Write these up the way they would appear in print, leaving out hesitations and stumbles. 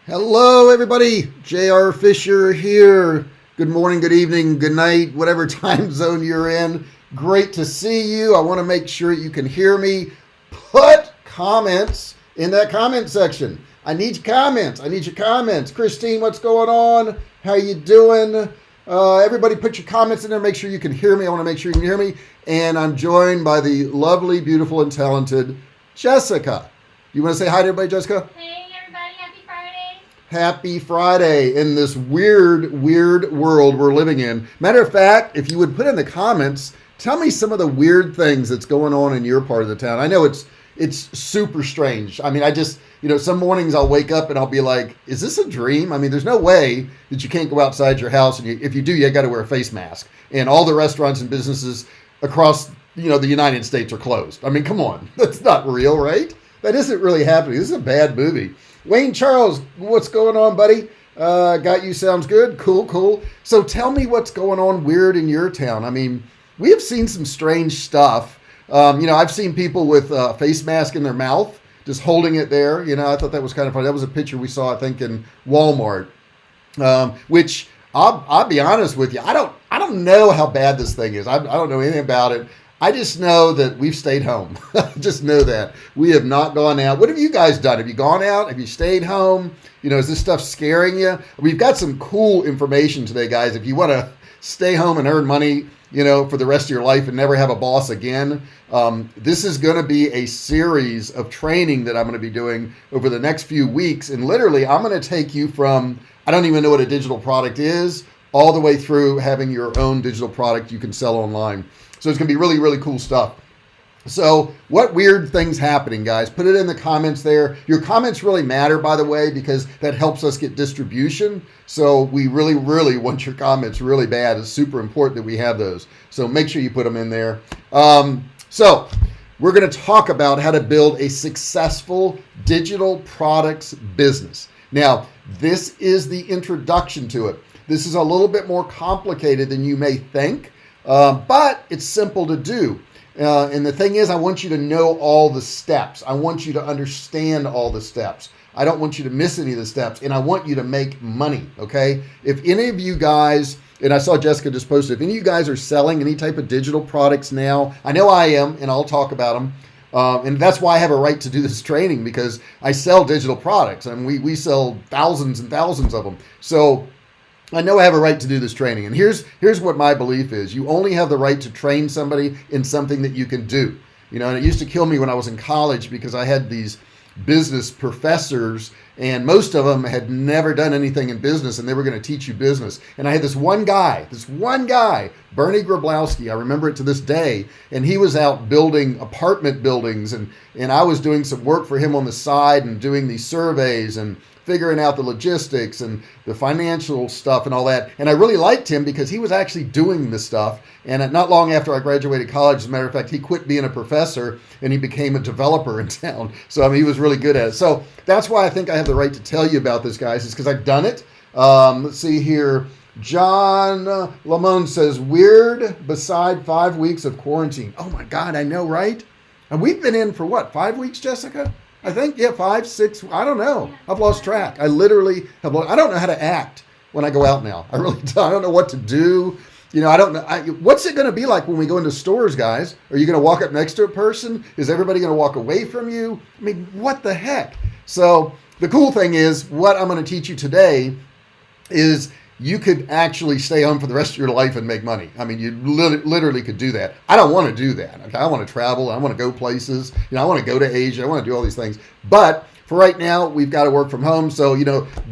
Hello, everybody. J.R. Fisher here. Good morning, good evening, good night, whatever time zone you're in. Great to see you. I want to make sure you can hear me. Put comments in that comment section. I need your comments. I need your comments. Christine, what's going on? How you doing? Everybody put your comments in there. Make sure you can hear me. I want to make sure you can hear me. And I'm joined by the lovely, beautiful, and talented Jessica. You want to say hi to everybody, Jessica? Hey everybody, happy Friday. Happy Friday in this weird world we're living in. Matter of fact, if you would put in the comments, tell me some of the weird things that's going on in your part of the town. I know it's super strange. I mean, I just, some mornings I'll wake up and I'll be like, is this a dream? I mean, there's no way that you can't go outside your house. And if you do, you got to wear a face mask. And all the restaurants and businesses across, the United States are closed. I mean, come on. That's not real, right? That isn't really happening. This is a bad movie. Wayne Charles, what's going on, buddy? Got you, sounds good. Cool. So tell me what's going on weird in your town. I mean, we have seen some strange stuff. I've seen people with a face mask in their mouth, just holding it there. I thought that was kind of funny. That was a picture we saw, I think, in Walmart, which I'll be honest with you. I don't know how bad this thing is. I don't know anything about it. I just know that we've stayed home. Just know that. We have not gone out. What have you guys done? Have you gone out? Have you stayed home? Is this stuff scaring you? We've got some cool information today, guys. If you want to stay home and earn money, for the rest of your life and never have a boss again, this is going to be a series of training that I'm going to be doing over the next few weeks. And literally, I'm going to take you from, I don't even know what a digital product is, all the way through having your own digital product you can sell online. So it's going to be really, really cool stuff. So what weird things happening, guys? Put it in the comments there. Your comments really matter, by the way, because that helps us get distribution. So we really, really want your comments really bad. It's super important that we have those. So make sure you put them in there. So we're going to talk about how to build a successful digital products business. Now, this is the introduction to it. This is a little bit more complicated than you may think. But it's simple to do. And the thing is, I want you to know all the steps. I want you to understand all the steps. I don't want you to miss any of the steps. And I want you to make money, okay? If any of you guys, and I saw Jessica just posted, if any of you guys are selling any type of digital products now, I know I am, and I'll talk about them. And that's why I have a right to do this training, because I sell digital products. And we sell thousands and thousands of them. So I know I have a right to do this training. And here's what my belief is. You only have the right to train somebody in something that you can do. And it used to kill me when I was in college, because I had these business professors and most of them had never done anything in business, and they were going to teach you business. And I had this one guy, Bernie Grablowski. I remember it to this day. And he was out building apartment buildings, and I was doing some work for him on the side and doing these surveys and figuring out the logistics and the financial stuff and all that. And I really liked him because he was actually doing this stuff. And not long after I graduated college, as a matter of fact, he quit being a professor and he became a developer in town. So, he was really good at it. So that's why I think I have the right to tell you about this, guys, is because I've done it. Let's see here. John Lamone says, weird beside 5 weeks of quarantine. Oh my God, I know, right? And we've been in for what, 5 weeks, Jessica? I think, 5, 6, I don't know. I've lost track. I literally I don't know how to act when I go out now. I really don't. I don't know what to do. I don't know. What's it going to be like when we go into stores, guys? Are you going to walk up next to a person? Is everybody going to walk away from you? I mean, what the heck? So the cool thing is, what I'm going to teach you today is you could actually stay home for the rest of your life and make money. I mean, you literally could do that. I don't want to do that. Okay? I want to travel. I want to go places. I want to go to Asia. I want to do all these things. But for right now, we've got to work from home. So,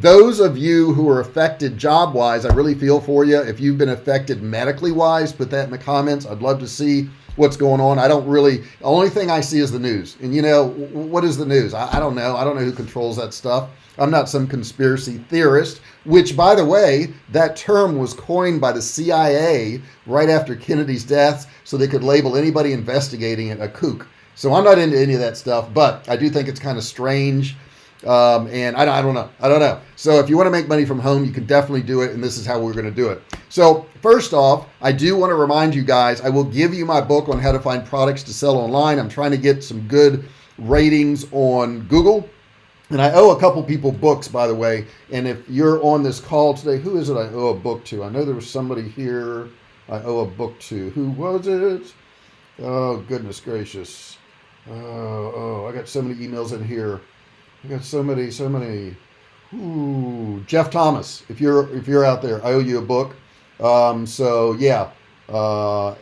those of you who are affected job-wise, I really feel for you. If you've been affected medically-wise, put that in the comments. I'd love to see what's going on. The only thing I see is the news. And what is the news? I don't know. I don't know who controls that stuff. I'm not some conspiracy theorist, which, by the way, that term was coined by the CIA right after Kennedy's death so they could label anybody investigating it a kook. So I'm not into any of that stuff, but I do think it's kind of strange. And I don't know. So if you want to make money from home, you can definitely do it. And this is how we're going to do it. So first off, I do want to remind you guys, I will give you my book on how to find products to sell online. I'm trying to get some good ratings on Google. And I owe a couple people books, by the way. And if you're on this call today, who is it I owe a book to? I know there was somebody here I owe a book to. Who was it? Oh, goodness gracious. I got so many emails in here. I got so many. Ooh, Jeff Thomas. If you're out there, I owe you a book. So yeah.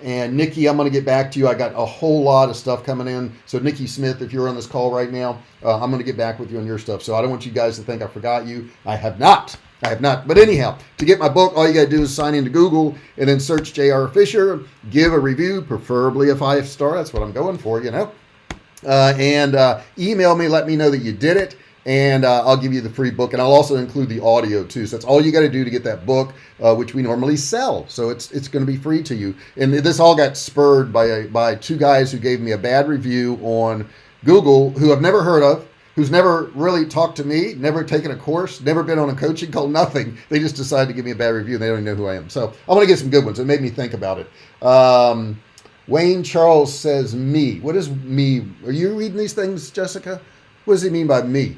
And Nikki, I'm going to get back to you. I got a whole lot of stuff coming in. So Nikki Smith, if you're on this call right now, I'm going to get back with you on your stuff. So I don't want you guys to think I forgot you. I have not. But anyhow, to get my book, all you got to do is sign into Google and then search J.R. Fisher, give a review, preferably a 5-star. That's what I'm going for, and email me, let me know that you did it. And I'll give you the free book, and I'll also include the audio too. So that's all you got to do to get that book, which we normally sell. So it's going to be free to you. And this all got spurred by two guys who gave me a bad review on Google, who I've never heard of, who's never really talked to me, never taken a course, never been on a coaching call, nothing. They just decided to give me a bad review, and they don't even know who I am. So I'm going to get some good ones. It made me think about it. Wayne Charles says me. What is me? Are you reading these things, Jessica? What does he mean by me?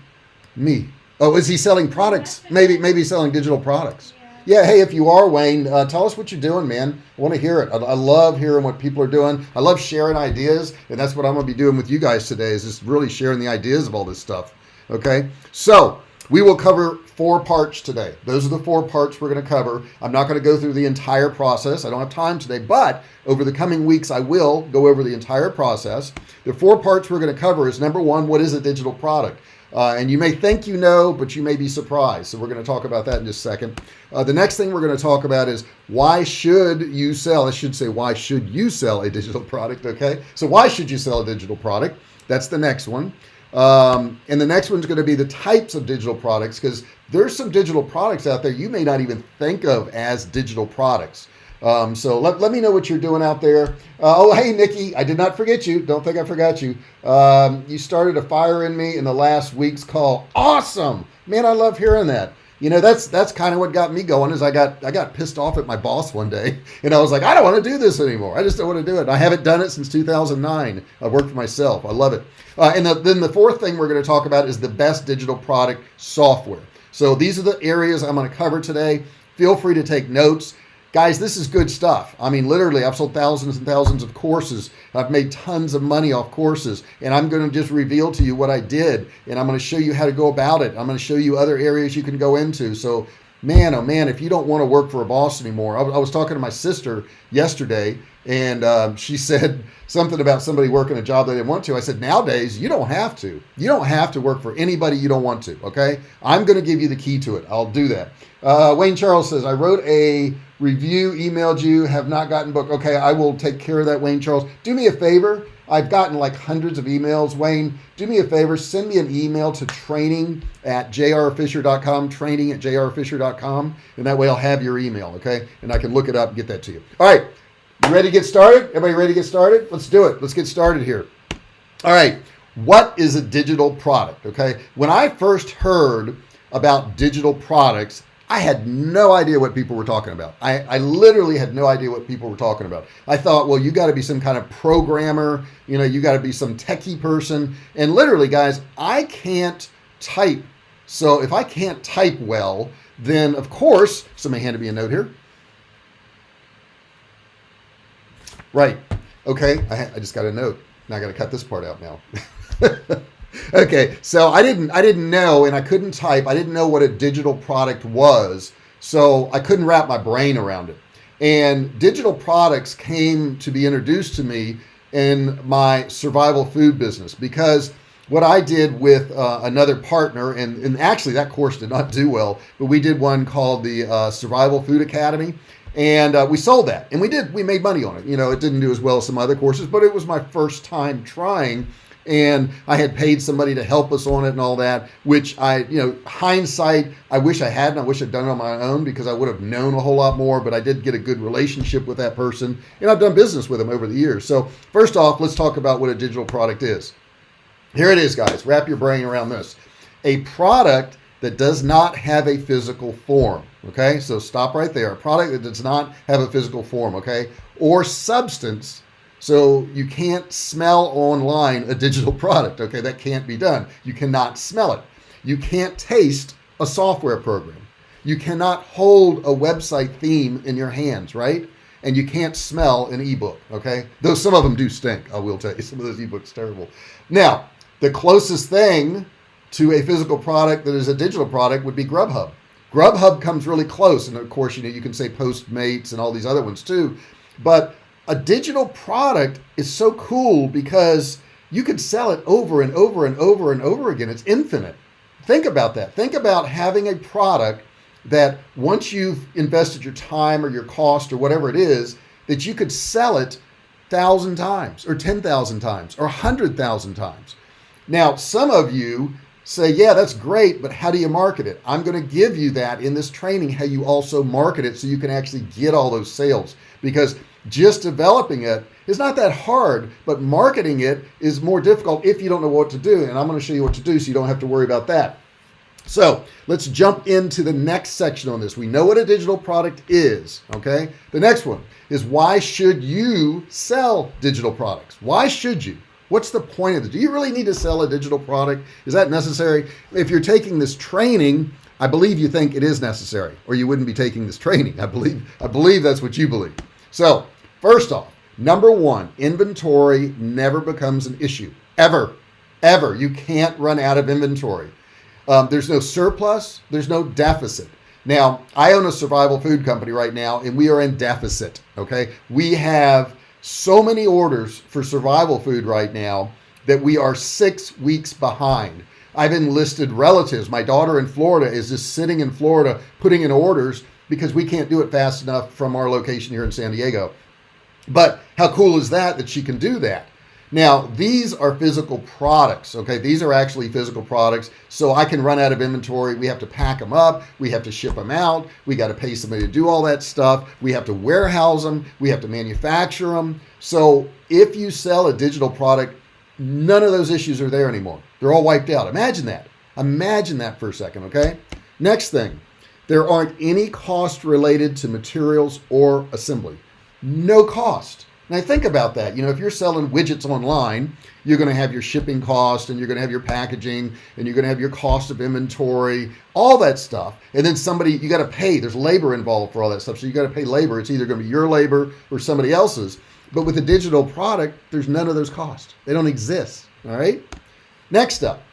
Me. Oh, is he selling products? Maybe selling digital products. Yeah. Hey, if you are, Wayne, tell us what you're doing, man. I want to hear it. I love hearing what people are doing. I love sharing ideas, and that's what I'm going to be doing with you guys today, is just really sharing the ideas of all this stuff. Okay? So we will cover 4 parts today. Those are the 4 parts we're going to cover. I'm not going to go through the entire process. I don't have time today, but over the coming weeks, I will go over the entire process. The 4 parts we're going to cover is, number 1, what is a digital product? And you may think you know, but you may be surprised. So we're going to talk about that in just a second. The next thing we're going to talk about is why should you sell? I should say, why should you sell a digital product? Okay. So why should you sell a digital product? That's the next one. And the next one's going to be the types of digital products, because there's some digital products out there you may not even think of as digital products. So let me know what you're doing out there. Hey, Nikki, I did not forget you. Don't think I forgot you. You started a fire in me in the last week's call. Awesome, man. I love hearing that. That's kind of what got me going, is I got pissed off at my boss one day, and I was like, I don't want to do this anymore. I just don't want to do it. And I haven't done it since 2009. I've worked for myself. I love it. And then the 4th thing we're going to talk about is the best digital product software. So these are the areas I'm going to cover today. Feel free to take notes. Guys, this is good stuff. I mean, literally, I've sold thousands and thousands of courses. I've made tons of money off courses, and I'm going to just reveal to you what I did, and I'm going to show you how to go about it. I'm going to show you other areas you can go into. So, man, oh man, if you don't want to work for a boss anymore, I was talking to my sister yesterday, and she said something about somebody working a job they didn't want to. I said, nowadays, you don't have to. You don't have to work for anybody you don't want to, okay? I'm going to give you the key to it. I'll do that. Wayne Charles says, I wrote a review, emailed you, have not gotten book. Okay, I will take care of that, Wayne Charles. Do me a favor. I've gotten like hundreds of emails. Wayne, do me a favor. Send me an email to training@jrfisher.com, training@jrfisher.com, and that way I'll have your email, okay? And I can look it up and get that to you. All right, you ready to get started? Everybody ready to get started? Let's do it. Let's get started here. All right, what is a digital product, okay? When I first heard about digital products, I had no idea what people were talking about. I literally had no idea what people were talking about. I thought, well, you got to be some kind of programmer, you got to be some techie person. And literally, guys, I can't type. So if I can't type well, then of course, somebody handed me a note here. Right. Okay. I just got a note. Now I got to cut this part out now. Okay, so I didn't know, and I couldn't type. I didn't know what a digital product was, so I couldn't wrap my brain around it. And digital products came to be introduced to me in my survival food business, because what I did with another partner, and actually that course did not do well, but we did one called the Survival Food Academy, and we sold that, and we made money on it. It didn't do as well as some other courses, but it was my first time trying. And I had paid somebody to help us on it and all that, which hindsight, I wish I hadn't. I wish I'd done it on my own, because I would have known a whole lot more, but I did get a good relationship with that person, and I've done business with them over the years. So first off, let's talk about what a digital product is. Here it is, guys. Wrap your brain around this. A product that does not have a physical form, okay? So stop right there. A product that does not have a physical form, okay? Or substance. So you can't smell online a digital product, okay? That can't be done. You cannot smell it. You can't taste a software program. You cannot hold a website theme in your hands, right? And you can't smell an ebook, okay? Though some of them do stink, I will tell you. Some of those ebooks are terrible. Now, the closest thing to a physical product that is a digital product would be Grubhub. Grubhub comes really close, and of course, you can say Postmates and all these other ones too. But a digital product is so cool because you could sell it over and over and over and over again. It's infinite. Think about that. Think about having a product that once you've invested your time or your cost or whatever it is, that you could sell it 1,000 times or 10,000 times or 100,000 times. Now, some of you say, yeah, that's great, but how do you market it? I'm going to give you that in this training, how you also market it so you can actually get all those sales, because just developing it is not that hard, but marketing it is more difficult if you don't know what to do. And I'm going to show you what to do so you don't have to worry about that. So let's jump into the next section on this. We know what a digital product is, okay? The next one is, why should you sell digital products? Why should you? What's the point of it? Do you really need to sell a digital product? Is that necessary? If you're taking this training, I believe you think it is necessary, or you wouldn't be taking this training. I believe that's what you believe. So first off, number one, inventory never becomes an issue. Ever. You can't run out of inventory. There's no surplus. There's no deficit. Now, I own a survival food company right now, and we are in deficit, okay? We have so many orders for survival food right now that we are 6 weeks behind. I've enlisted relatives. My daughter in Florida is just sitting in Florida putting in orders because we can't do it fast enough from our location here in San Diego. But how cool is that she can do that? Now, these are physical products, okay? These are actually physical products, so I can run out of inventory. We have to pack them up. We have to ship them out. We got to pay somebody to do all that stuff. We have to warehouse them. We have to manufacture them. So if you sell a digital product, none of those issues are there anymore. They're all wiped out. Imagine that. Imagine that for a second, okay? Next thing, there aren't any costs related to materials or assembly. No cost. Now think about that. If you're selling widgets online, you're going to have your shipping cost, and you're going to have your packaging, and you're going to have your cost of inventory, all that stuff. And then you got to pay. There's labor involved for all that stuff. So you got to pay labor. It's either going to be your labor or somebody else's. But with a digital product, there's none of those costs. They don't exist. All right. Next up,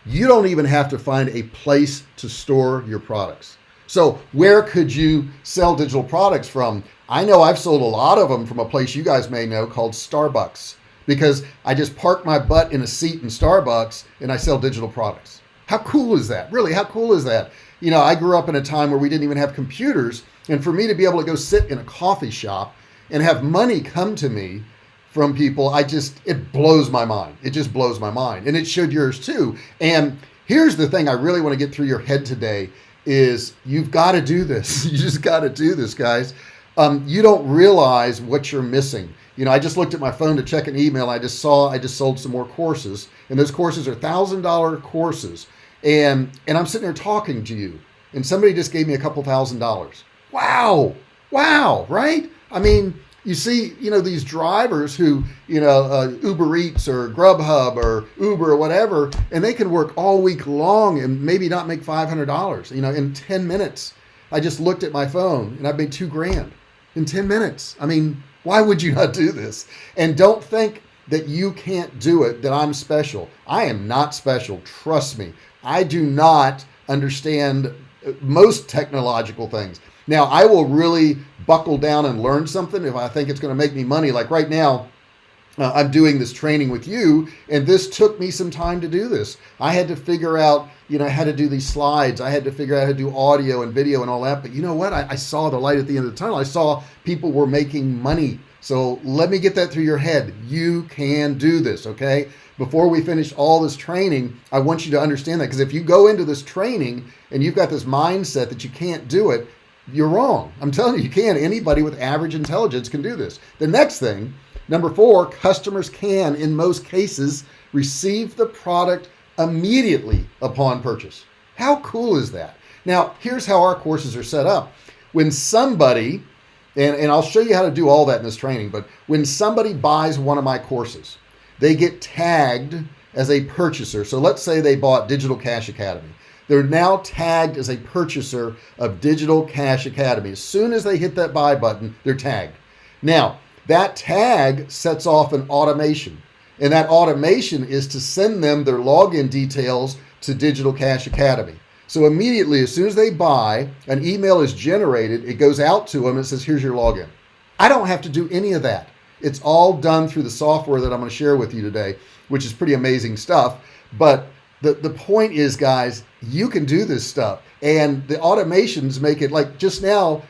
you don't even have to find a place to store your products. So where could you sell digital products from? I know I've sold a lot of them from a place you guys may know called Starbucks, because I just park my butt in a seat in Starbucks and I sell digital products. How cool is that? Really, how cool is that? I grew up in a time where we didn't even have computers, and for me to be able to go sit in a coffee shop and have money come to me from people, it blows my mind. It just blows my mind. And it should yours too. And here's the thing I really want to get through your head today is you've got to do this. You just got to do this, guys. You don't realize what you're missing. I just looked at my phone to check an email. I just sold some more courses, and those courses are $1,000 courses. And I'm sitting there talking to you, and somebody just gave me a couple $1,000. Wow, right? I mean, you see, these drivers who, Uber Eats or Grubhub or Uber or whatever, and they can work all week long and maybe not make $500, in 10 minutes. I just looked at my phone and I've made $2,000 in 10 minutes. I mean, why would you not do this? And don't think that you can't do it, that I'm special. I am not special. Trust me. I do not understand most technological things. Now, I will really buckle down and learn something if I think it's going to make me money. Like right now, I'm doing this training with you, and this took me some time to do this. I had to figure out, how to do these slides. I had to figure out how to do audio and video and all that. But you know what? I saw the light at the end of the tunnel. I saw people were making money. So let me get that through your head. You can do this, okay? Before we finish all this training, I want you to understand that, because if you go into this training and you've got this mindset that you can't do it, you're wrong. I'm telling you can. Anybody with average intelligence can do this. The next thing, number 4, customers can, in most cases, receive the product immediately upon purchase. How cool is that? Now, here's how our courses are set up. When somebody, and I'll show you how to do all that in this training, but when somebody buys one of my courses, they get tagged as a purchaser. So let's say they bought Digital Cash Academy. They're now tagged as a purchaser of Digital Cash Academy. As soon as they hit that buy button, they're tagged. Now, that tag sets off an automation. And that automation is to send them their login details to Digital Cash Academy. So immediately, as soon as they buy, an email is generated. It goes out to them and says, here's your login. I don't have to do any of that. It's all done through the software that I'm going to share with you today, which is pretty amazing stuff. But the point is, guys, you can do this stuff. And the automations make it like just now,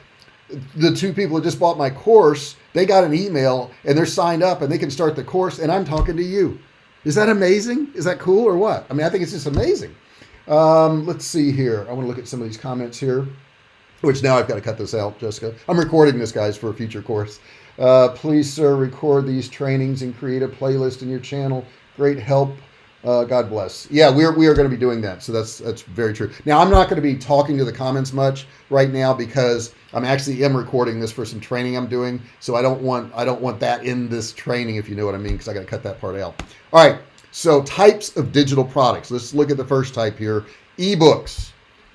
the two people that just bought my course, they got an email and they're signed up and they can start the course and I'm talking to you. Is that amazing? Is that cool or what? I mean, I think it's just amazing. Let's see here. I want to look at some of these comments here, which now I've got to cut this out, Jessica. I'm recording this, guys, for a future course. Please, sir, record these trainings and create a playlist in your channel. Great help. God bless. Yeah, we are going to be doing that. So that's very true. Now, I'm not going to be talking to the comments much right now because I'm actually recording this for some training I'm doing. So I don't want that in this training, if you know what I mean, because I got to cut that part out. All right. So types of digital products. Let's look at the first type here. eBooks.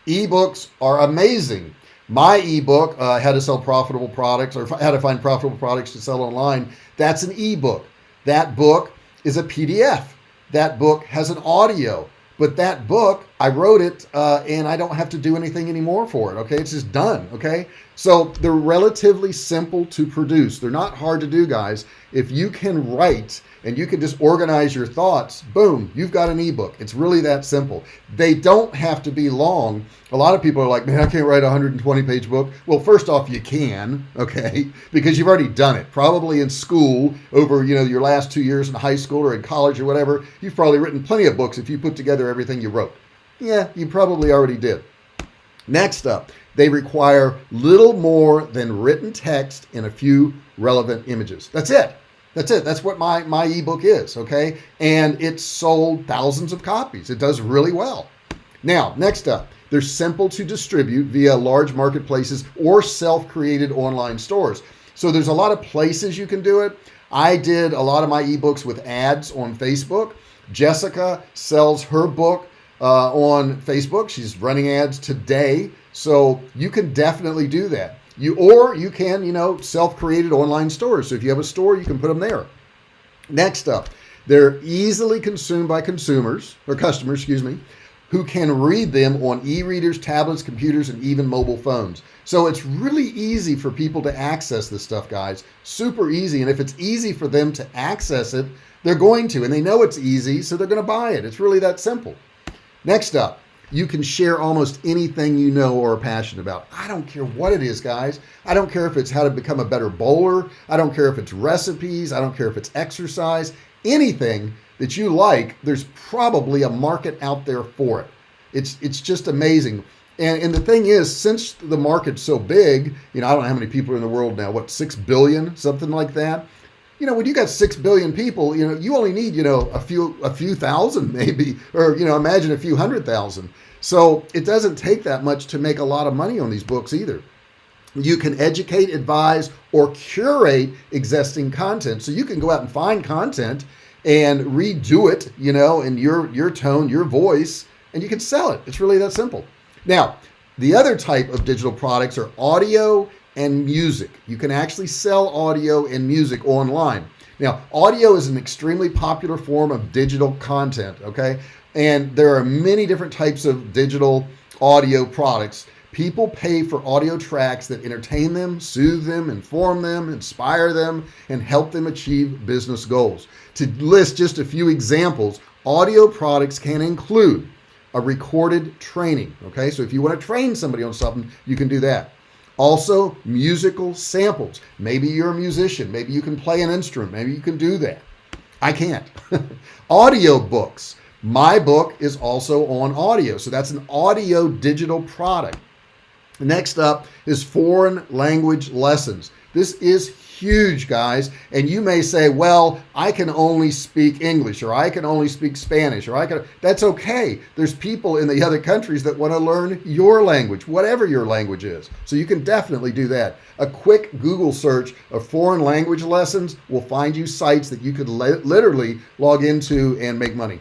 eBooks are amazing. My ebook, how to sell profitable products or how to find profitable products to sell online. That's an ebook. That book is a PDF. That book has an audio, but that book, I wrote it and I don't have to do anything anymore for it. Okay. It's just done. Okay. So they're relatively simple to produce. They're not hard to do, guys. If you can write and you can just organize your thoughts, boom, you've got an ebook. It's really that simple. They don't have to be long. A lot of people are like, man, I can't write a 120-page book. Well, first off, you can, okay, because you've already done it. Probably in school over, your last 2 years in high school or in college or whatever, you've probably written plenty of books if you put together everything you wrote. Yeah, you probably already did. Next up, they require little more than written text and a few relevant images. That's it. That's what my ebook is, okay? And it's sold thousands of copies. It does really well. Now, next up, they're simple to distribute via large marketplaces or self-created online stores. So there's a lot of places you can do it. I did a lot of my ebooks with ads on Facebook. Jessica sells her book on Facebook. She's running ads today. So you can definitely do that. You can, self-created online stores. So if you have a store, you can put them there. Next up, they're easily consumed by customers, who can read them on e-readers, tablets, computers, and even mobile phones. So it's really easy for people to access this stuff, guys. Super easy. And if it's easy for them to access it, they're going to, and they know it's easy, so they're going to buy it. It's really that simple. Next up, you can share almost anything you know or are passionate about. I don't care what it is, guys. I don't care if it's how to become a better bowler. I don't care if it's recipes. I don't care if it's exercise. Anything that you like, there's probably a market out there for it. It's just amazing. And the thing is, since the market's so big, I don't know how many people are in the world now, 6 billion, something like that. When you got 6 billion people, you only need, a few thousand maybe, or, imagine a few 100,000. So it doesn't take that much to make a lot of money on these books either. You can educate, advise, or curate existing content. So you can go out and find content and redo it, in your tone, your voice, and you can sell it. It's really that simple. Now, the other type of digital products are audio and music. You can actually sell audio and music online. Now, audio is an extremely popular form of digital content, okay? And there are many different types of digital audio products. People pay for audio tracks that entertain them, soothe them, inform them, inspire them, and help them achieve business goals. To list just a few examples, audio products can include a recorded training, okay? So if you want to train somebody on something, you can do that. Also, musical samples. Maybe you're a musician. Maybe you can play an instrument. Maybe you can do that. I can't. Audio books. My book is also on audio. So that's an audio digital product. Next up is foreign language lessons. This is huge, guys. And you may say, well, I can only speak English, or I can only speak Spanish, or that's okay. There's people in the other countries that want to learn your language, whatever your language is. So you can definitely do that. A quick Google search of foreign language lessons will find you sites that you could literally log into and make money.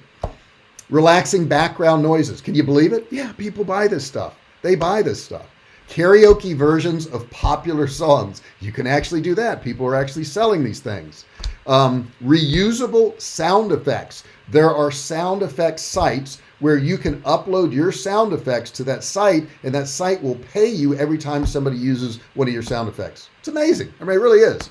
Relaxing background noises. Can you believe it? Yeah, people buy this stuff. They buy this stuff. Karaoke versions of popular songs. You can actually do that. People are actually selling these things. Reusable sound effects. There are sound effects sites where you can upload your sound effects to that site, and that site will pay you every time somebody uses one of your sound effects. It's amazing. I mean, it really is.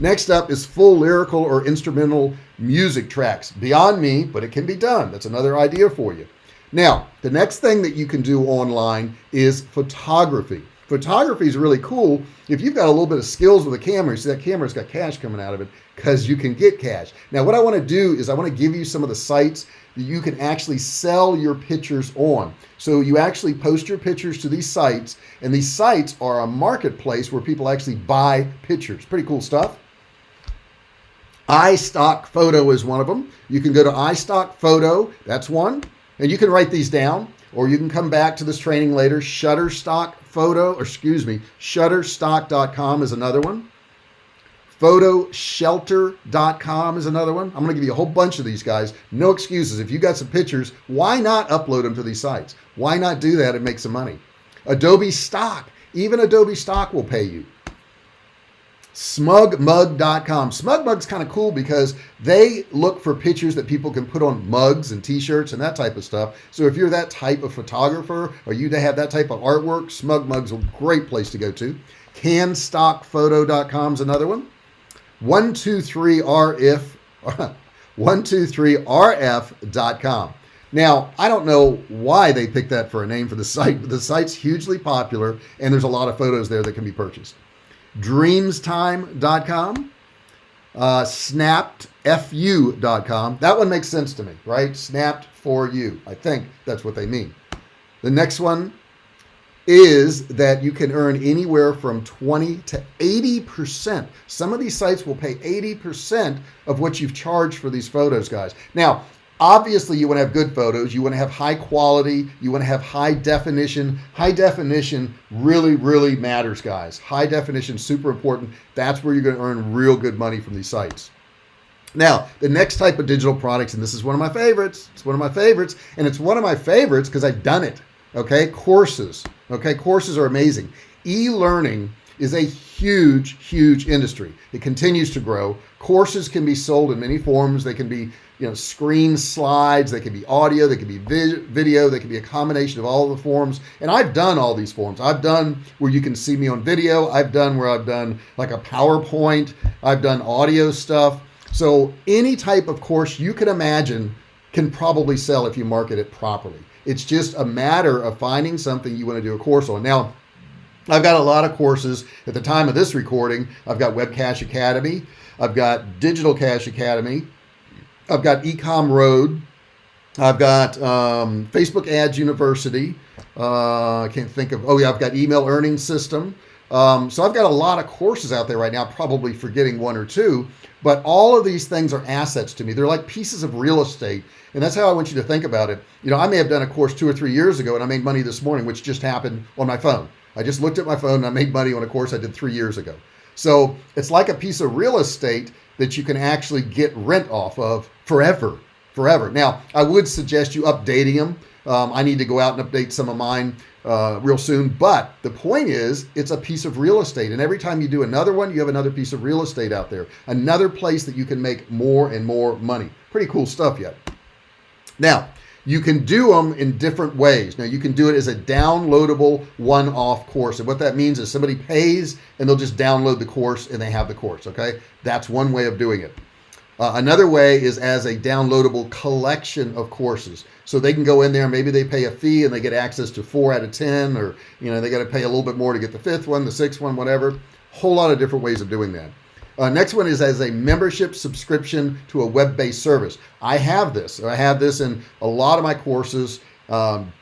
Next up is full lyrical or instrumental music tracks. Beyond me, but it can be done. That's another idea for you. Now, the next thing that you can do online is photography. Photography is really cool if you've got a little bit of skills with a camera. You see that camera's got cash coming out of it because you can get cash. Now, what I want to do is I want to give you some of the sites that you can actually sell your pictures on. So you actually post your pictures to these sites, and these sites are a marketplace where people actually buy pictures. Pretty cool stuff. iStock Photo is one of them. You can go to iStock Photo. That's one. And you can write these down, or you can come back to this training later. Shutterstock.com is another one. Photoshelter.com is another one. I'm going to give you a whole bunch of these guys. No excuses. If you got some pictures, why not upload them to these sites? Why not do that and make some money? Adobe Stock. Even Adobe Stock will pay you. Smugmug.com. Smugmug's kind of cool because they look for pictures that people can put on mugs and t-shirts and that type of stuff. So if you're that type of photographer or you have that type of artwork, Smugmug's a great place to go to. Canstockphoto.com is another one. 123rf.com. Now, I don't know why they picked that for a name for the site, but the site's hugely popular and there's a lot of photos there that can be purchased. Dreamstime.com, snappedfu.com. That one makes sense to me, right? Snapped for you. I think that's what they mean. The next one is that you can earn anywhere from 20 to 80%. Some of these sites will pay 80% of what you've charged for these photos, guys. Now, obviously, you want to have good photos. You want to have high quality. You want to have high definition. High definition really, really matters, guys. High definition, super important. That's where you're going to earn real good money from these sites. Now, the next type of digital products, and this is one of my favorites. It's one of my favorites, and it's one of my favorites because I've done it. Okay, courses. Okay, courses are amazing. E-learning is a huge, huge industry. It continues to grow. Courses can be sold in many forms. They can be, screen slides. They can be audio. They can be video. They can be a combination of all the forms. And I've done all these forms. I've done where you can see me on video. I've done where I've done like a PowerPoint. I've done audio stuff. So any type of course you can imagine can probably sell if you market it properly. It's just a matter of finding something you want to do a course on. Now, I've got a lot of courses. At the time of this recording, I've got Web Cache Academy. I've got Digital Cache Academy. I've got Ecom Road. I've got Facebook Ads University. I can't think of, I've got Email Earning System. So I've got a lot of courses out there right now, probably forgetting one or two, but all of these things are assets to me. They're like pieces of real estate. And that's how I want you to think about it. I may have done a course 2 or 3 years ago and I made money this morning, which just happened on my phone. I just looked at my phone and I made money on a course I did 3 years ago. So it's like a piece of real estate that you can actually get rent off of forever. Now, I would suggest you updating them. I need to go out and update some of mine real soon. But the point is, it's a piece of real estate. And every time you do another one, you have another piece of real estate out there. Another place that you can make more and more money. Pretty cool stuff yet. Now, you can do them in different ways. Now, you can do it as a downloadable one-off course. And what that means is somebody pays and they'll just download the course and they have the course, okay? That's one way of doing it. Another way is as a downloadable collection of courses. So they can go in there, maybe they pay a fee and they get access to 4 out of 10, or they got to pay a little bit more to get the 5th one, the 6th one, whatever. Whole lot of different ways of doing that. Next one is as a membership subscription to a web-based service. I have this in a lot of my courses,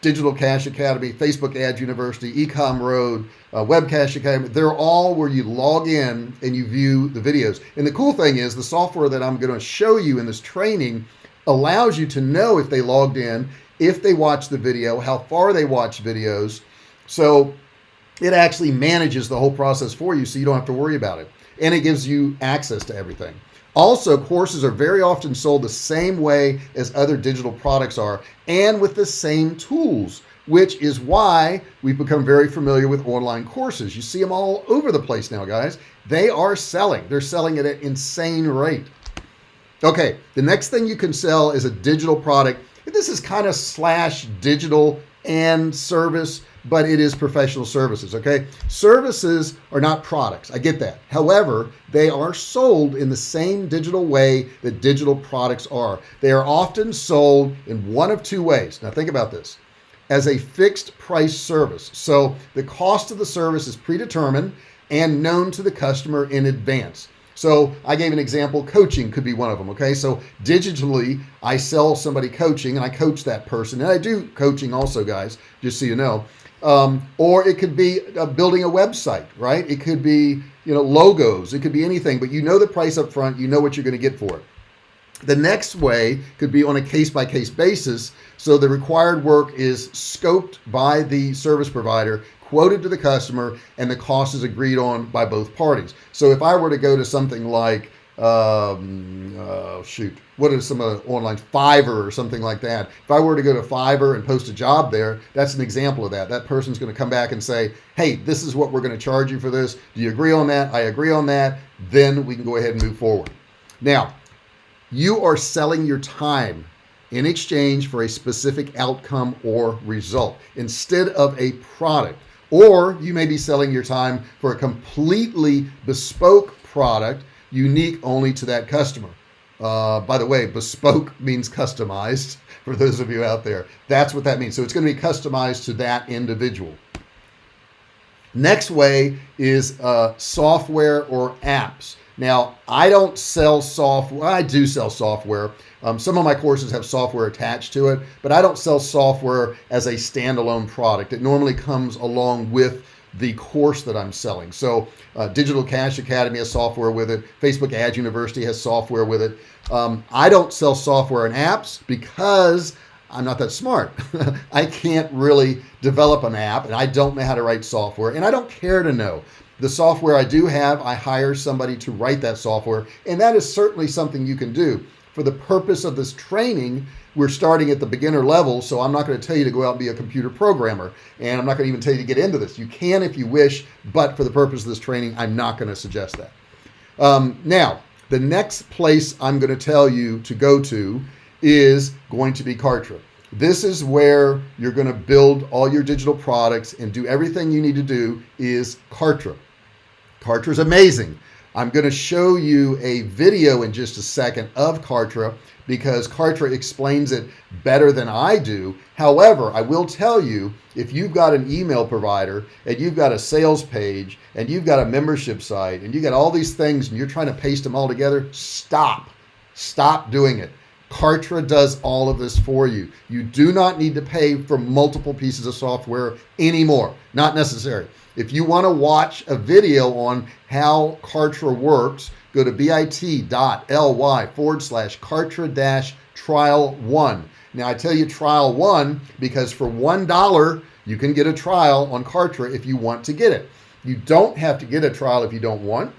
Digital Cache Academy, Facebook Ads University, Ecom Road, Web Cache Academy. They're all where you log in and you view the videos. And the cool thing is the software that I'm going to show you in this training allows you to know if they logged in, if they watched the video, how far they watched videos. So it actually manages the whole process for you so you don't have to worry about it. And it gives you access to everything. Also, courses are very often sold the same way as other digital products are and with the same tools, which is why we've become very familiar with online courses. You see them all over the place now, guys. They are selling. They're selling at an insane rate. Okay, the next thing you can sell is a digital product. This is kind of slash digital and service, but it is professional services, okay? Services are not products. I get that. However, they are sold in the same digital way that digital products are. They are often sold in one of two ways. Now think about this. As a fixed price service. So the cost of the service is predetermined and known to the customer in advance. So I gave an example, coaching could be one of them, okay? So digitally, I sell somebody coaching and I coach that person. And I do coaching also, guys, just so you know. Or it could be building a website, right? It could be, logos. It could be anything, but you know the price up front. You know what you're going to get for it. The next way could be on a case-by-case basis. So the required work is scoped by the service provider, quoted to the customer, and the cost is agreed on by both parties. So if I were to go to something like, what is some online, Fiverr or something like that. If I were to go to Fiverr and post a job there, that's an example of that. That person's going to come back and say, hey, this is what we're going to charge you for this. Do you agree on that? I agree on that. Then we can go ahead and move forward. Now, you are selling your time in exchange for a specific outcome or result instead of a product. Or you may be selling your time for a completely bespoke product unique only to that customer. By the way, bespoke means customized for those of you out there. That's what that means. So it's going to be customized to that individual. Next way is software or apps. Now, I don't sell software. I do sell software. Some of my courses have software attached to it, but I don't sell software as a standalone product. It normally comes along with the course that I'm selling. So Digital Cash Academy has software with it. Facebook Ads University has software with it. I don't sell software and apps because I'm not that smart. I can't really develop an app, and I don't know how to write software, and I don't care to know. The software I do have, I hire somebody to write that software, and that is certainly something you can do. For the purpose of this training, we're starting at the beginner level, so I'm not going to tell you to go out and be a computer programmer, and I'm not going to even tell you to get into this. You can if you wish, but for the purpose of this training, I'm not going to suggest that. Now, the next place I'm going to tell you to go to is going to be Kartra. This is where you're going to build all your digital products and do everything you need to do is Kartra. Kartra is amazing. I'm going to show you a video in just a second of Kartra because Kartra explains it better than I do. However, I will tell you, if you've got an email provider and you've got a sales page and you've got a membership site and you got all these things and you're trying to paste them all together, stop doing it. Kartra does all of this for you. You do not need to pay for multiple pieces of software anymore. Not necessary. If you want to watch a video on how Kartra works, go to bit.ly/Kartra-trial1. Now I tell you trial one because for $1, you can get a trial on Kartra if you want to get it. You don't have to get a trial if you don't want.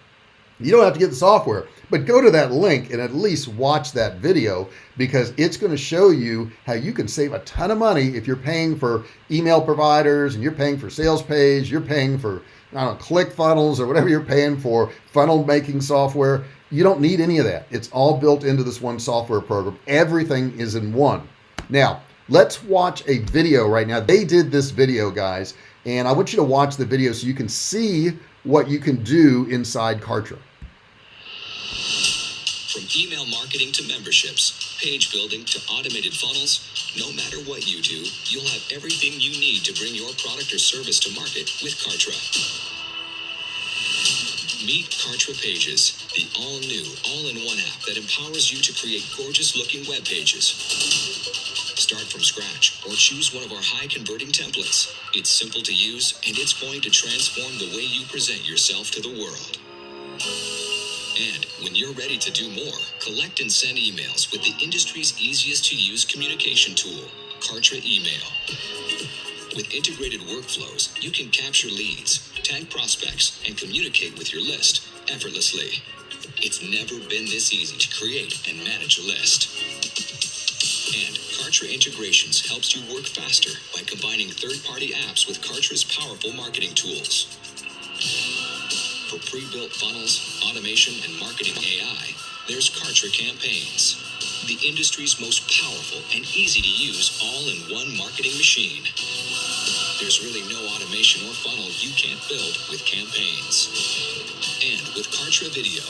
You don't have to get the software, but go to that link and at least watch that video because it's going to show you how you can save a ton of money if you're paying for email providers and you're paying for sales page, you're paying for, ClickFunnels or whatever you're paying for, funnel making software. You don't need any of that. It's all built into this one software program. Everything is in one. Now, let's watch a video right now. They did this video, guys, and I want you to watch the video so you can see what you can do inside Kartra. From email marketing to memberships, page building to automated funnels, no matter what you do, you'll have everything you need to bring your product or service to market with Kartra. Meet Kartra Pages, the all-new, all-in-one app that empowers you to create gorgeous-looking web pages. Start from scratch or choose one of our high-converting templates. It's simple to use, and it's going to transform the way you present yourself to the world. And when you're ready to do more, collect and send emails with the industry's easiest to use communication tool, Kartra Email. With integrated workflows, you can capture leads, tag prospects, and communicate with your list effortlessly. It's never been this easy to create and manage a list. And Kartra Integrations helps you work faster by combining third-party apps with Kartra's powerful marketing tools. For pre-built funnels, automation, and marketing AI, there's Kartra Campaigns, the industry's most powerful and easy-to-use all-in-one marketing machine. There's really no automation or funnel you can't build with Campaigns. And with Kartra Video,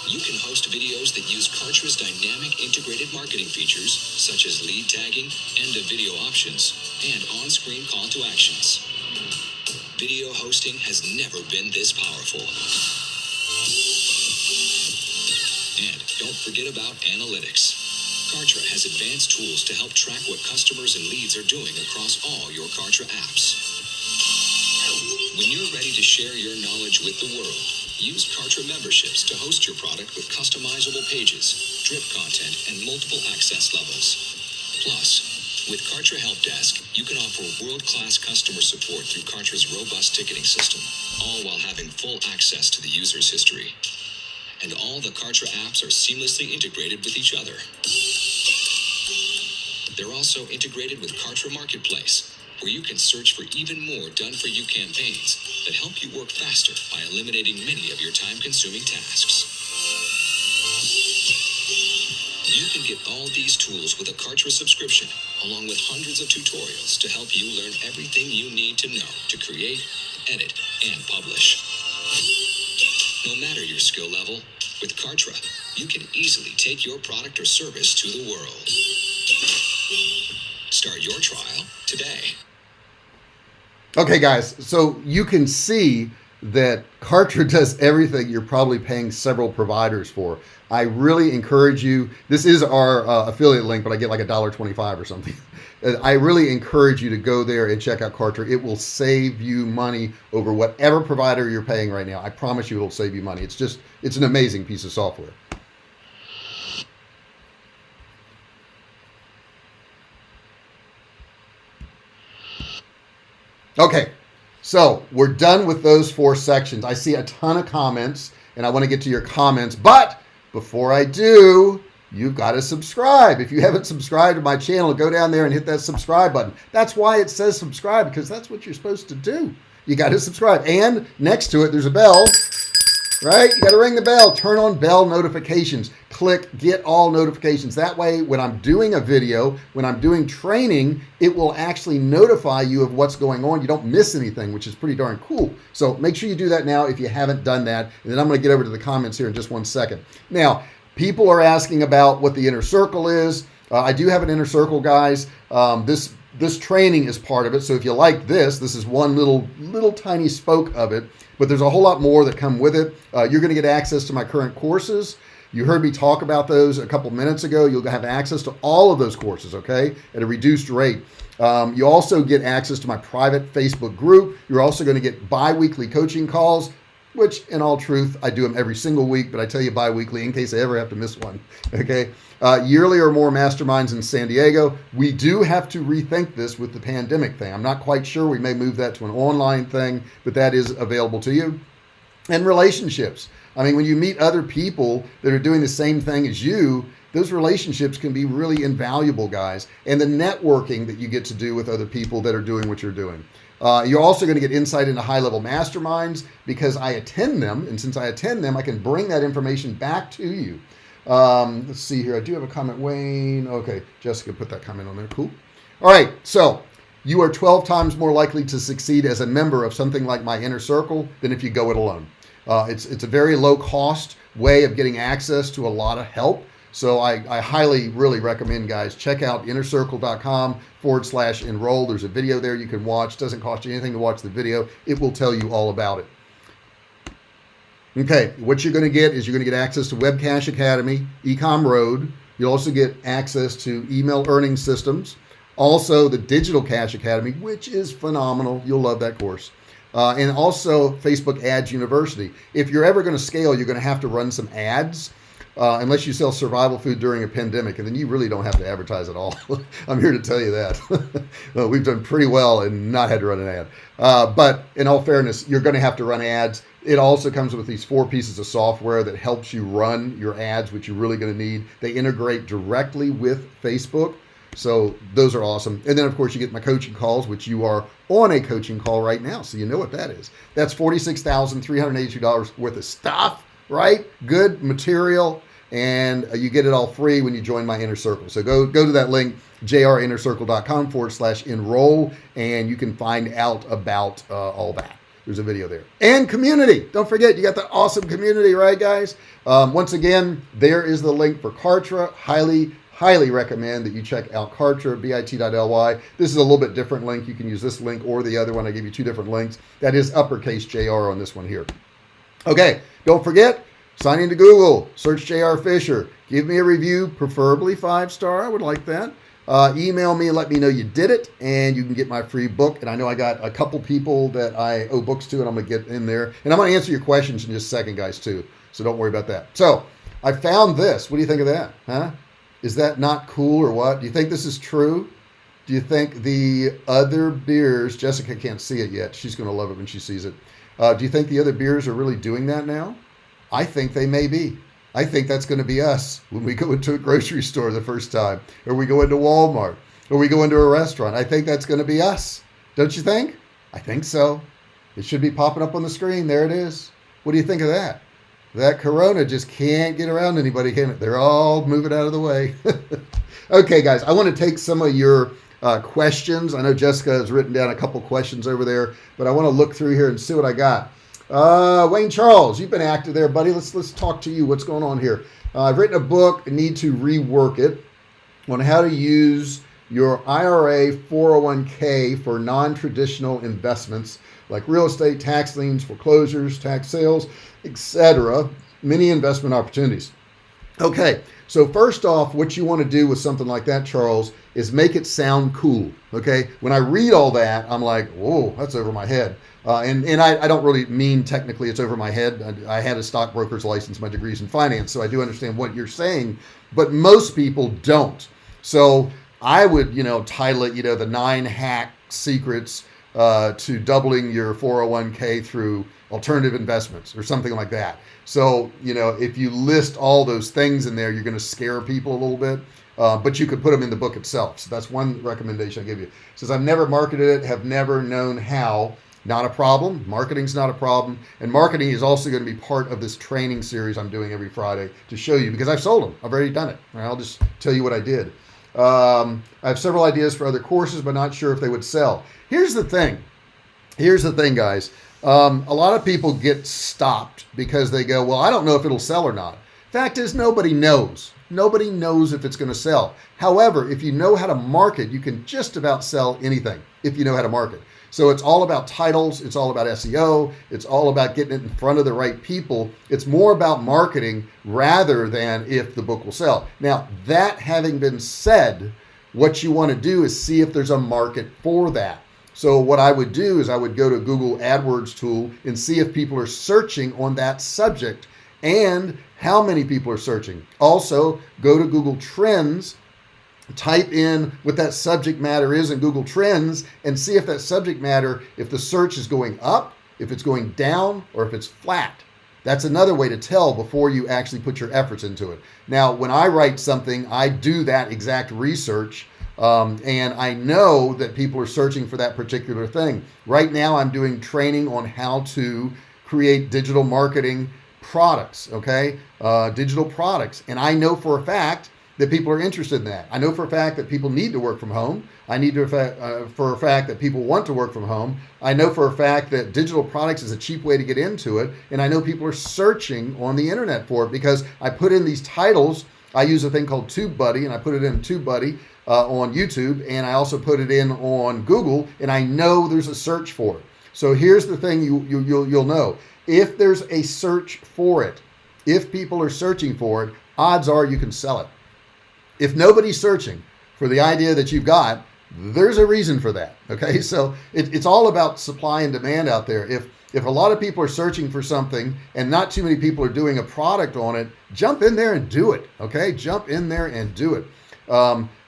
you can host videos that use Kartra's dynamic integrated marketing features, such as lead tagging, end-of-video options, and on-screen call to actions. Video hosting has never been this powerful. And don't forget about analytics. Kartra has advanced tools to help track what customers and leads are doing across all your Kartra apps. When you're ready to share your knowledge with the world, use Kartra memberships to host your product with customizable pages, drip content, and multiple access levels. Plus, with Kartra Help Desk, you can offer world-class customer support through Kartra's robust ticketing system, all while having full access to the user's history. And all the Kartra apps are seamlessly integrated with each other. They're also integrated with Kartra Marketplace, where you can search for even more done-for-you campaigns that help you work faster by eliminating many of your time-consuming tasks. You can get all these tools with a Kartra subscription, along with hundreds of tutorials to help you learn everything you need to know to create, edit, and publish. No matter your skill level, with Kartra, you can easily take your product or service to the world. Start your trial today. Okay, guys, so you can see that Kartra does everything you're probably paying several providers for. I really encourage you. This is our affiliate link, but I get like $1.25 or something. I really encourage you to go there and check out Kartra. It will save you money over whatever provider you're paying right now. I promise you it'll save you money. It's an amazing piece of software. Okay, so we're done with those 4 sections. I see a ton of comments, and I want to get to your comments, but before I do, you've got to subscribe. If you haven't subscribed to my channel, go down there and hit that subscribe button. That's why it says subscribe, because that's what you're supposed to do. You got to subscribe. And next to it, there's a bell, right? You got to ring the bell. Turn on bell notifications. Click get all notifications. That way, when I'm doing a video, when I'm doing training, it will actually notify you of what's going on. You don't miss anything, which is pretty darn cool. So make sure you do that now if you haven't done that. And then I'm going to get over to the comments here in just 1 second. Now, people are asking about what the inner circle is. I do have an inner circle, guys. This training is part of it. So if you like this is one little tiny spoke of it, but there's a whole lot more that come with it. You're going to get access to my current courses. You heard me talk about those a couple minutes ago. You'll have access to all of those courses, okay, at a reduced rate. You also get access to my private Facebook group. You're also going to get bi-weekly coaching calls, which in all truth, I do them every single week, but I tell you bi-weekly in case I ever have to miss one, okay? Yearly or more masterminds in San Diego. We do have to rethink this with the pandemic thing. I'm not quite sure. We may move that to an online thing, but that is available to you. And relationships. I mean, when you meet other people that are doing the same thing as you, those relationships can be really invaluable, guys. And the networking that you get to do with other people that are doing what you're doing. You're also going to get insight into high-level masterminds because I attend them. And since I attend them, I can bring that information back to you. Let's see here. I do have a comment, Wayne. Okay, Jessica put that comment on there. Cool. All right, so you are 12 times more likely to succeed as a member of something like my inner circle than if you go it alone. It's a very low-cost way of getting access to a lot of help. So I highly, really recommend, guys, check out innercircle.com/enroll. There's a video there you can watch. It doesn't cost you anything to watch the video. It will tell you all about it. Okay, what you're going to get is you're going to get access to Webcash Academy, Ecom Road. You'll also get access to email earning systems. Also, the Digital Cash Academy, which is phenomenal. You'll love that course. And also Facebook Ads University. If you're ever going to scale, you're going to have to run some ads. Unless you sell survival food during a pandemic, and then you really don't have to advertise at all. I'm here to tell you that. We've done pretty well and not had to run an ad. But in all fairness, you're going to have to run ads. It also comes with these 4 pieces of software that helps you run your ads, which you're really going to need. They integrate directly with Facebook. So those are awesome. And then of course you get my coaching calls, which you are on a coaching call right now. So you know what that is. That's $46,382 worth of stuff, right? Good material. And you get it all free when you join my inner circle. So go to that link, jrinnercircle.com/enroll, and you can find out about all that. There's a video there. And community. Don't forget, you got the awesome community, right, guys? Once again, there is the link for Kartra. Highly recommend that you check out Kartra, bit.ly. This is a little bit different link. You can use this link or the other one. I gave you 2 different links. That is uppercase JR on this one here. Okay, don't forget, sign into Google, search JR Fisher. Give me a review, preferably 5-star. I would like that. Email me and let me know you did it, and you can get my free book. And I know I got a couple people that I owe books to, and I'm going to get in there. And I'm going to answer your questions in just a second, guys, too. So don't worry about that. So I found this. What do you think of that? Huh? Is that not cool or what? Do you think this is true? Do you think the other beers, Jessica can't see it yet. She's going to love it when she sees it. Do you think the other beers are really doing that now? I think they may be. I think that's going to be us when we go into a grocery store the first time, or we go into Walmart, or we go into a restaurant. I think that's going to be us. Don't you think? I think so. It should be popping up on the screen. There it is. What do you think of that? That Corona just can't get around anybody, can it? They're all moving out of the way. Okay, guys, I want to take some of your questions. I know Jessica has written down a couple questions over there, but I want to look through here and see what I got. Wayne Charles, you've been active there, buddy. Let's talk to you. What's going on here? I've written a book, need to rework it, on how to use your IRA 401k for non-traditional investments like real estate, tax liens, foreclosures, tax sales, etc. Many investment opportunities. Okay, so first off, what you want to do with something like that, Charles, is make it sound cool. Okay, when I read all that, I'm like, whoa, that's over my head. And I don't really mean technically it's over my head. I had a stockbroker's license, my degree's in finance, so I do understand what you're saying, but most people don't. So I would, title it, the 9 hack secrets to doubling your 401k through alternative investments or something like that. So, if you list all those things in there, you're going to scare people a little bit. But you could put them in the book itself. So that's one recommendation I give you. It says, I've never marketed it, have never known how. Not a problem. Marketing's not a problem. And marketing is also going to be part of this training series I'm doing every Friday to show you, because I've sold them. I've already done it. I'll just tell you what I did. I have several ideas for other courses, but not sure if they would sell. Here's the thing, guys. A lot of people get stopped because they go, well, I don't know if it'll sell or not. Fact is, nobody knows. Nobody knows if it's going to sell. However, if you know how to market, you can just about sell anything if you know how to market. So it's all about titles. It's all about SEO. It's all about getting it in front of the right people. It's more about marketing rather than if the book will sell. Now, that having been said, what you want to do is see if there's a market for that. So what I would do is I would go to Google AdWords tool and see if people are searching on that subject and how many people are searching. Also, go to Google Trends, type in what that subject matter is in Google Trends and see if that subject matter, if the search is going up, if it's going down, or if it's flat. That's another way to tell before you actually put your efforts into it. Now, when I write something, I do that exact research, and I know that people are searching for that particular thing. Right now, I'm doing training on how to create digital marketing products, okay? Digital products. And I know for a fact that people are interested in that. I know for a fact that people need to work from home. I need to for a fact that people want to work from home. I know for a fact that digital products is a cheap way to get into it. And I know people are searching on the internet for it because I put in these titles. I use a thing called TubeBuddy, and I put it in TubeBuddy on YouTube, and I also put it in on Google, and I know there's a search for it. So here's the thing you'll know. If there's a search for it, if people are searching for it, odds are you can sell it. If nobody's searching for the idea that you've got, there's a reason for that. Okay, so it's all about supply and demand out there. If a lot of people are searching for something and not too many people are doing a product on it, jump in there and do it. Okay, jump in there and do it.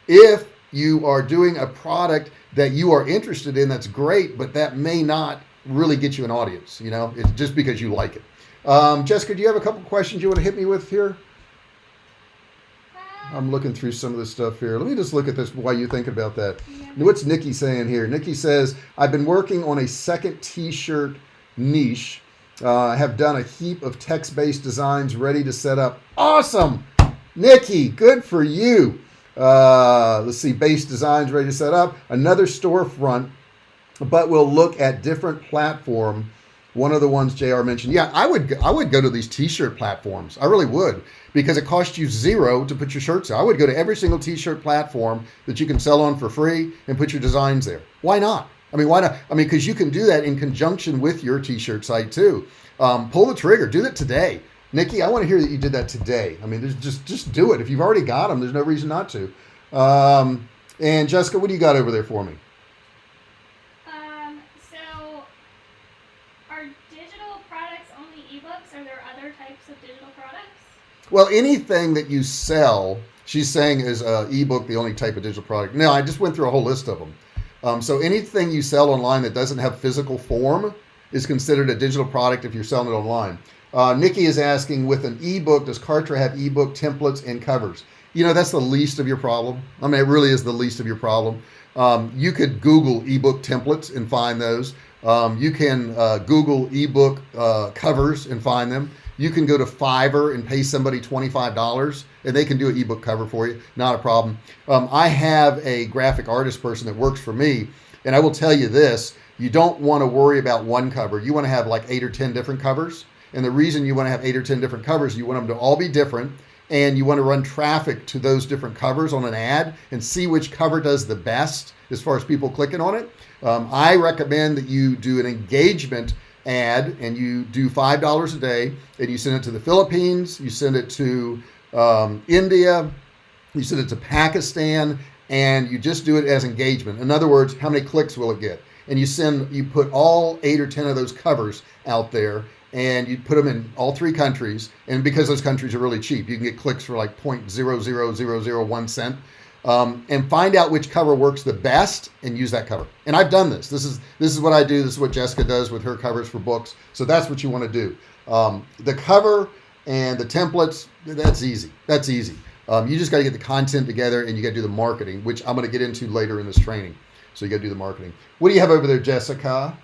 If you are doing a product that you are interested in, that's great, but that may not really get you an audience. It's just because you like it. Jessica, do you have a couple questions you want to hit me with here? I'm looking through some of this stuff here. Let me just look at this while you think about that. Yeah. What's Nikki saying here? Nikki says, I've been working on a second t-shirt niche. I have done a heap of text-based designs ready to set up. Awesome! Nikki, good for you. Let's see, base designs ready to set up. Another storefront, but we'll look at different platform. One of the ones JR mentioned. Yeah, I would go to these t-shirt platforms. I really would, because it costs you $0 to put your shirts out. I would go to every single t-shirt platform that you can sell on for free and put your designs there. Why not? Why not? Because you can do that in conjunction with your t-shirt site too. Pull the trigger. Do that today. Nikki, I want to hear that you did that today. There's just do it. If you've already got them, there's no reason not to. And Jessica, what do you got over there for me? So are digital products only ebooks? Are there other types of digital products? Well, anything that you sell, she's saying is ebook the only type of digital product. No, I just went through a whole list of them. So anything you sell online that doesn't have physical form is considered a digital product if you're selling it online. Nikki is asking, with an ebook, does Kartra have ebook templates and covers? That's the least of your problem. It really is the least of your problem. You could Google ebook templates and find those. You can Google ebook covers and find them. You can go to Fiverr and pay somebody $25 and they can do an ebook cover for you. Not a problem. I have a graphic artist person that works for me, and I will tell you this, you don't want to worry about one cover. You want to have like 8 or 10 different covers. And the reason you want to have 8 or 10 different covers, you want them to all be different, and you want to run traffic to those different covers on an ad and see which cover does the best as far as people clicking on it. I recommend that you do an engagement ad, and you do $5 a day, and you send it to the Philippines, you send it to India, you send it to Pakistan, and you just do it as engagement. In other words, how many clicks will it get? And you put all 8 or 10 of those covers out there, and you put them in all 3 countries. And because those countries are really cheap, you can get clicks for like 0.00001 cent. And find out which cover works the best and use that cover. And I've done this. This is what I do. This is what Jessica does with her covers for books. So that's what you want to do. The cover and the templates, that's easy. That's easy. You just got to get the content together, and you got to do the marketing, which I'm going to get into later in this training. So you got to do the marketing. What do you have over there, Jessica?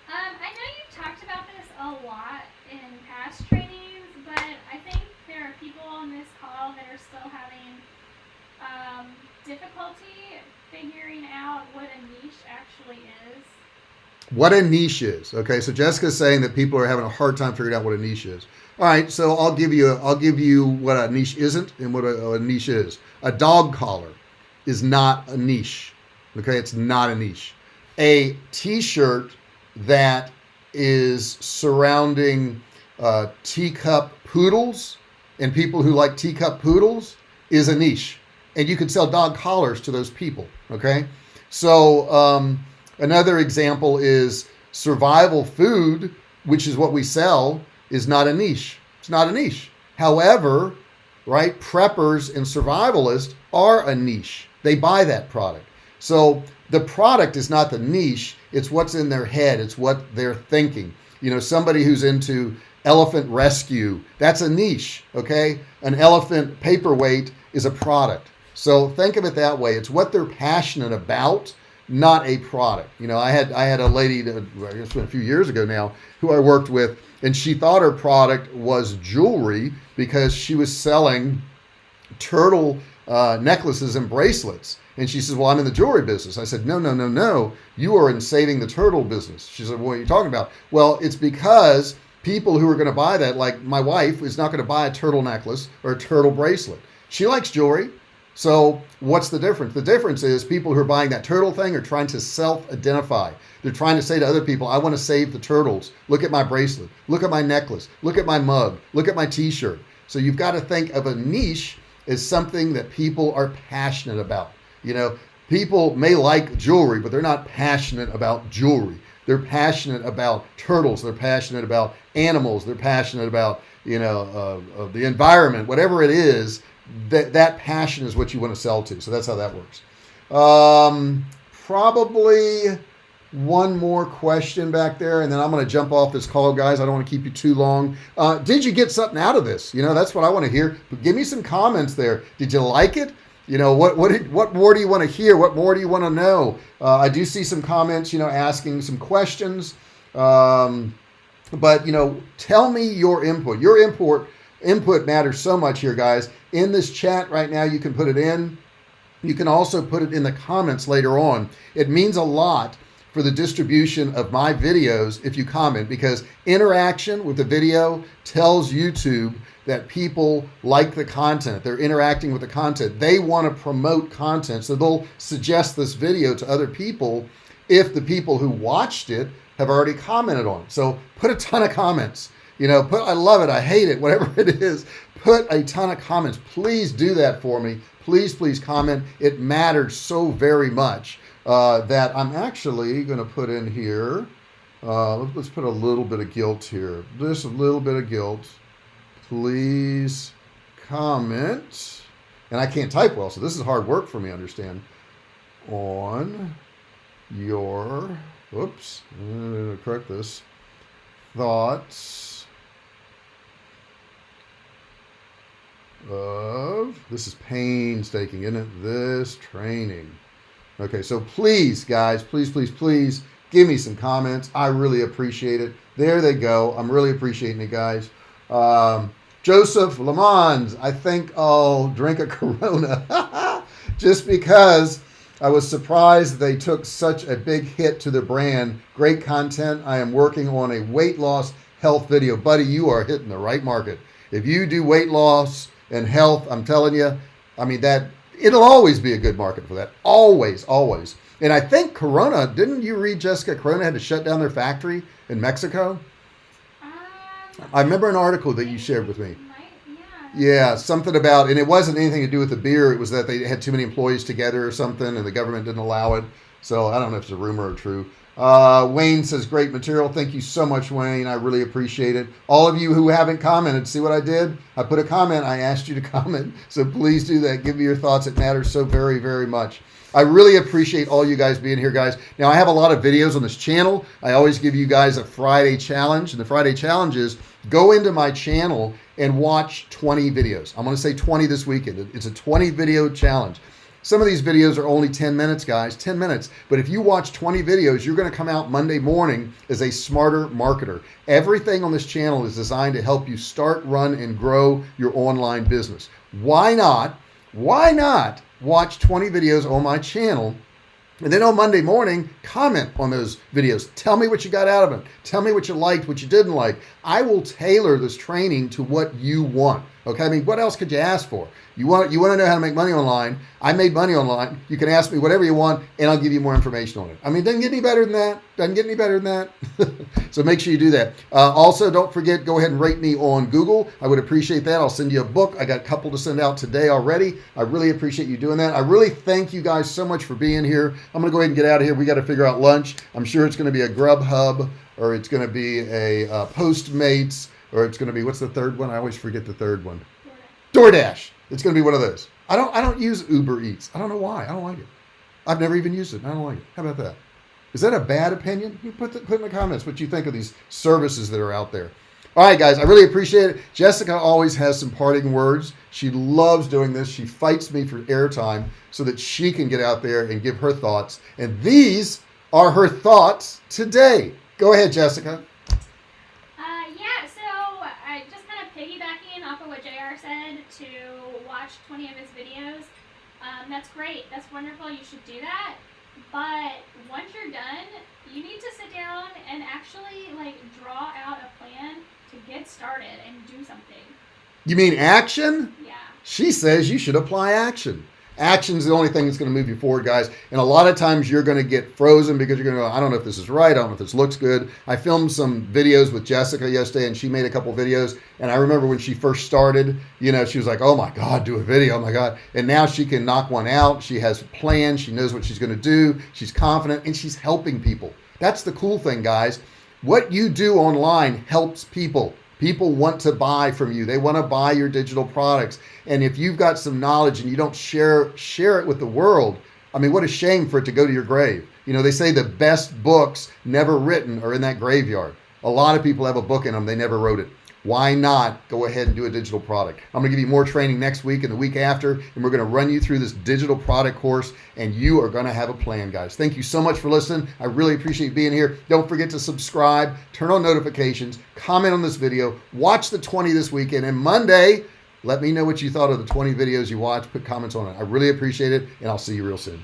I know you've talked about this a lot in past trainings, but I think there are people on this call that are still having difficulty figuring out what a niche actually is. What a niche is. Okay, so Jessica's saying that people are having a hard time figuring out what a niche is. All right, so I'll give you what a niche isn't and what a niche is. A dog collar is not a niche. Okay, it's not a niche. A t-shirt that is surrounding teacup poodles and people who like teacup poodles is a niche. And you can sell dog collars to those people. Okay, so another example is survival food, which is what we sell, is not a niche. It's not a niche. However, right, preppers and survivalists are a niche. They buy that product. So the product is not the niche. It's what's in their head. It's what they're thinking. Somebody who's into elephant rescue, that's a niche. Okay, an elephant paperweight is a product. So think of it that way. It's what they're passionate about, not a product. I had a lady that, it's been a few years ago now, who I worked with, and she thought her product was jewelry because she was selling turtle necklaces and bracelets. And she says, well, I'm in the jewelry business. I said, no. You are in saving the turtle business. She said, what are you talking about? Well, it's because people who are going to buy that, like my wife, is not going to buy a turtle necklace or a turtle bracelet. She likes jewelry. So what's the difference? The difference is people who are buying that turtle thing are trying to self-identify. They're trying to say to other people, I want to save the turtles. Look at my bracelet. Look at my necklace. Look at my mug. Look at my t-shirt. So you've got to think of a niche as something that people are passionate about. People may like jewelry, but they're not passionate about jewelry. They're passionate about turtles. They're passionate about animals. They're passionate about, the environment, whatever it is. That passion is what you want to sell to. So that's how that works. Probably one more question back there, and then I'm going to jump off this call, guys. I don't want to keep you too long. Did you get something out of this? That's what I want to hear. But give me some comments there. Did you like it? What more do you want to hear? What more do you want to know? I do see some comments, asking some questions. But tell me your input. Your input matters so much here, guys. In this chat right now, you can put it in. You can also put it in the comments later on. It means a lot for the distribution of my videos if you comment, because interaction with the video tells YouTube that people like the content. They're interacting with the content. They want to promote content, so they'll suggest this video to other people if the people who watched it have already commented on it. So put a ton of comments. Put I love it, I hate it, whatever it is. Put a ton of comments. Please do that for me. Please comment. It matters so very much that I'm actually going to put in here. Let's put a little bit of guilt here. Just a little bit of guilt. Please comment. And I can't type well, so this is hard work for me, understand. On your, whoops, I'm going to correct this. Thoughts of, this is painstaking, isn't it? This training. Okay, so please, guys, please give me some comments. I really appreciate it. There they go. I'm really appreciating it, guys. Joseph Lamont, I think I'll drink a Corona just because I was surprised they took such a big hit to the brand. Great content. I am working on a weight loss health video. Buddy, you are hitting the right market. If you do weight loss and health, I'm telling you, that it'll always be a good market for that. Always. And I think Corona, didn't you read, Jessica, Corona had to shut down their factory in Mexico? I remember an article that you shared with me. Yeah, something about, and it wasn't anything to do with the beer. It was that they had too many employees together or something, and the government didn't allow it. So I don't know if it's a rumor or true. Wayne says, great material. Thank you so much, Wayne. I really appreciate it. All of you who haven't commented, see what I did? I put a comment. I asked you to comment. So please do that. Give me your thoughts. It matters so very, very much. I really appreciate all you guys being here, guys. Now, I have a lot of videos on this channel. I always give you guys a Friday challenge. And the Friday challenge is go into my channel and watch 20 videos. I'm going to say 20 this weekend. It's a 20 video challenge. Some of these videos are only 10 minutes, guys, 10 minutes. But if you watch 20 videos, you're going to come out Monday morning as a smarter marketer. Everything on this channel is designed to help you start, run, and grow your online business. Why not watch 20 videos on my channel, and then on Monday morning, comment on those videos. Tell me what you got out of them. Tell me what you liked, what you didn't like. I will tailor this training to what you want. Okay, what else could you ask for? You want to know how to make money online. I made money online. You can ask me whatever you want, and I'll give you more information on it. It doesn't get any better than that. Doesn't get any better than that. So make sure you do that. Also, don't forget, go ahead and rate me on Google. I would appreciate that. I'll send you a book. I got a couple to send out today already. I really appreciate you doing that. I really thank you guys so much for being here. I'm going to go ahead and get out of here. We got to figure out lunch. I'm sure it's going to be a Grubhub, or it's going to be a Postmates, or it's going to be, what's the third one? I always forget the third one. DoorDash. It's going to be one of those. I don't use Uber Eats. I don't know why. I don't like it. I've never even used it. I don't like it. How about that? Is that a bad opinion? You put in the comments what you think of these services that are out there. All right, guys, I really appreciate it. Jessica always has some parting words. She loves doing this. She fights me for airtime so that she can get out there and give her thoughts. And these are her thoughts today. Go ahead, Jessica. Just kind of piggybacking off of what JR said, to watch 20 of his videos. That's great. That's wonderful. You should do that. But once you're done, you need to sit down and actually draw out a plan to get started and do something. You mean action? Yeah. She says you should apply action. Action's the only thing that's going to move you forward, guys. And a lot of times you're going to get frozen because you're going to go, I don't know if this is right. I don't know if this looks good. I filmed some videos with Jessica yesterday, and she made a couple videos. And I remember when she first started, she was like, oh my God, do a video. Oh my God. And now she can knock one out. She has a plan. She knows what she's going to do. She's confident, and she's helping people. That's the cool thing, guys. What you do online helps people. People want to buy from you. They want to buy your digital products. And if you've got some knowledge and you don't share it with the world, what a shame for it to go to your grave. You know, they say the best books never written are in that graveyard. A lot of people have a book in them, they never wrote it. Why not go ahead and do a digital product? I'm going to give you more training next week and the week after, and we're going to run you through this digital product course, and you are going to have a plan, guys. Thank you so much for listening. I really appreciate being here. Don't forget to subscribe, turn on notifications, comment on this video, watch the 20 this weekend, and Monday, let me know what you thought of the 20 videos you watched. Put comments on it. I really appreciate it, and I'll see you real soon.